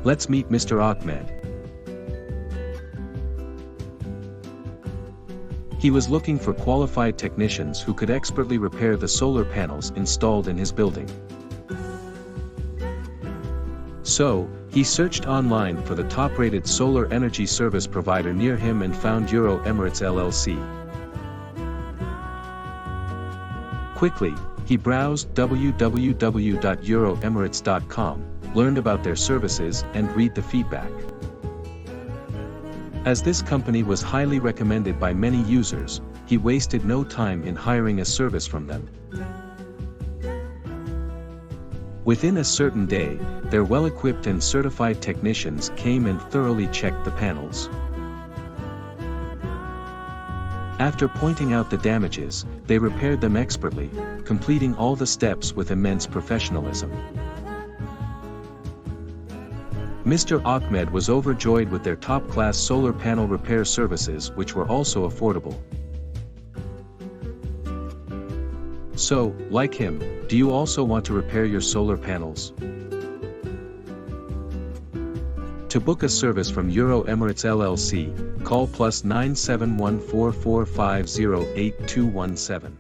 Let's meet Mr. Ahmed. He was looking for qualified technicians who could expertly repair the solar panels installed in his building. So, he searched online for the top-rated solar energy service provider near him and found Euro Emirates LLC. Quickly, he browsed www.euroemirates.com, learned about their services and read the feedback. As this company was highly recommended by many users, he wasted no time in hiring a service from them. Within a certain day, their well-equipped and certified technicians came and thoroughly checked the panels. After pointing out the damages, they repaired them expertly, completing all the steps with immense professionalism. Mr. Ahmed was overjoyed with their top-class solar panel repair services, which were also affordable. So, like him, do you also want to repair your solar panels? To book a service from Euro Emirates LLC, call +97144508217.